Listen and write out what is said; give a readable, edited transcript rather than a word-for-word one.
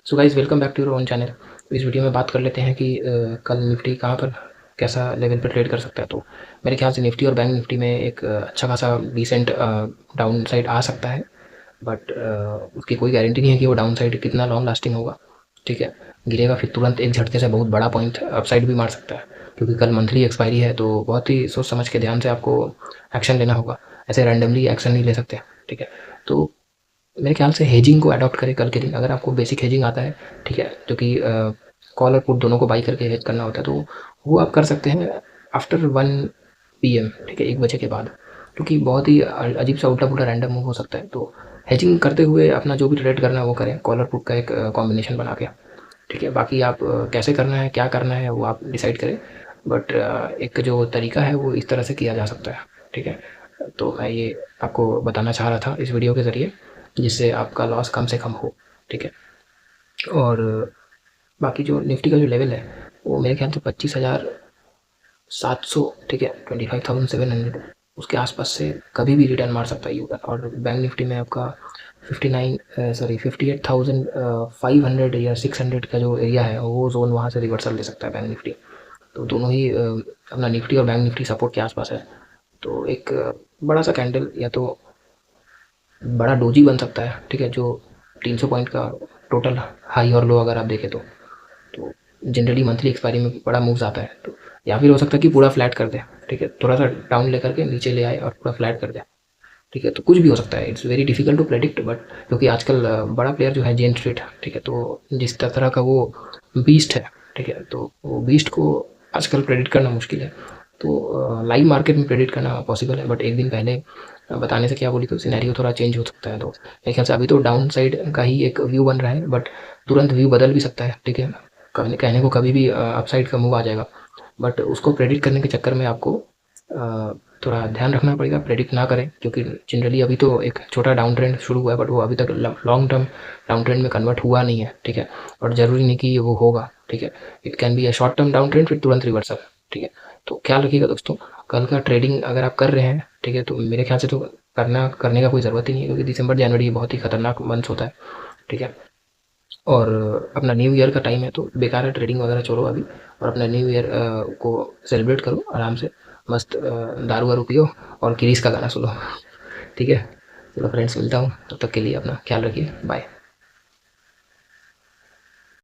So guys, welcome back to your own channel. इस video में बात कर लेते हैं कि कल निफ्टी कहाँ पर कैसा लेवल पर ट्रेड कर सकता है। तो मेरे ख्याल से निफ्टी और बैंक निफ्टी में एक अच्छा खासा डिसेंट डाउन साइड आ सकता है। बट उसकी कोई गारंटी नहीं है कि वो डाउन साइड कितना लॉन्ग लास्टिंग होगा। ठीक है, गिरेगा फिर तुरंत एक झटके से बहुत बड़ा पॉइंट अपसाइड भी मार सकता है, क्योंकि कल मंथली एक्सपायरी है। तो बहुत ही सोच समझ के ध्यान से आपको एक्शन लेना होगा, ऐसे रैंडमली एक्शन नहीं ले सकते। ठीक है, तो मेरे ख्याल से हेजिंग को अडॉप्ट करें कल के दिन, अगर आपको बेसिक हेजिंग आता है। ठीक है, जो कि कॉल और पुट दोनों को बाई करके हेज करना होता है, तो वो आप कर सकते हैं आफ्टर 1 PM। ठीक है, 1 बजे के बाद, क्योंकि बहुत ही अजीब सा उल्टा पुल्टा रैंडम मूव हो सकता है। तो हेजिंग करते हुए अपना जो भी ट्रेड करना है वो करें, कॉल और पुट का एक कॉम्बिनेशन बना के। ठीक है, बाकी आप कैसे करना है क्या करना है वो आप डिसाइड करें। बट एक जो तरीका है वो इस तरह से किया जा सकता है। ठीक है, तो मैं ये आपको बताना चाह रहा था इस वीडियो के ज़रिए, जिससे आपका लॉस कम से कम हो। ठीक है, और बाकी जो निफ्टी का जो लेवल है वो मेरे ख्याल से 25,700, ठीक है, 25,700 उसके आसपास से कभी भी रिटर्न मार सकता है यूटर्न। और बैंक निफ्टी में आपका 58,500 या 600 का जो एरिया है वो जोन, वहाँ से रिवर्सल ले सकता है बैंक निफ्टी। तो दोनों ही अपना निफ्टी और बैंक निफ्टी सपोर्ट के आसपास है। तो एक बड़ा सा कैंडल या तो बड़ा डोजी बन सकता है। ठीक है, जो 300 पॉइंट का टोटल हाई और लो अगर आप देखें तो जनरली मंथली एक्सपायरी में बड़ा मूव्स आता है। तो या फिर हो सकता है कि पूरा फ्लैट कर दे। ठीक है, थोड़ा सा डाउन लेकर के नीचे ले आए और पूरा फ्लैट कर दे। ठीक है, तो कुछ भी हो सकता है, it's very difficult to predict. But क्योंकि आजकल बड़ा प्लेयर जो है जेन स्ट्रीट, ठीक है, तो जिस तरह का वो बीस्ट है, ठीक है, तो वो बीस्ट को आजकल प्रेडिक्ट करना मुश्किल है। तो लाइव मार्केट में प्रेडिक्ट करना पॉसिबल है, बट एक दिन पहले बताने से क्या बोली, तो सिनेरियो थोड़ा चेंज हो सकता है। तो मेरे ख्याल से अभी तो डाउन साइड का ही एक व्यू बन रहा है, बट तुरंत व्यू बदल भी सकता है। ठीक है, कहने को कभी भी अपसाइड का मूव आ जाएगा, बट उसको प्रेडिक्ट करने के चक्कर में आपको थोड़ा ध्यान रखना पड़ेगा, प्रेडिक्ट ना करें। क्योंकि जनरली अभी तो एक छोटा डाउन ट्रेंड शुरू हुआ है, बट वो अभी तक लॉन्ग टर्म डाउन ट्रेंड में कन्वर्ट हुआ नहीं है। ठीक है, और ज़रूरी नहीं कि वो होगा। ठीक है, it can be a short term down trend फिर तुरंत रिवर्सल। ठीक है, तो ख्याल रखिएगा दोस्तों। कल का ट्रेडिंग अगर आप कर रहे हैं, ठीक है, तो मेरे ख्याल से तो करने का कोई ज़रूरत ही नहीं है, क्योंकि दिसंबर जनवरी बहुत ही खतरनाक मंथ होता है। ठीक है, और अपना न्यू ईयर का टाइम है, तो बेकार है ट्रेडिंग वगैरह, छोड़ो अभी। और अपना न्यू ईयर को सेलिब्रेट करो आराम से, मस्त दारू वारू पियो और क्रिस का गाना सुनो। ठीक है, चलो फ्रेंड्स, मिलता हूँ, तब तक के लिए अपना ख्याल रखिए, बाय।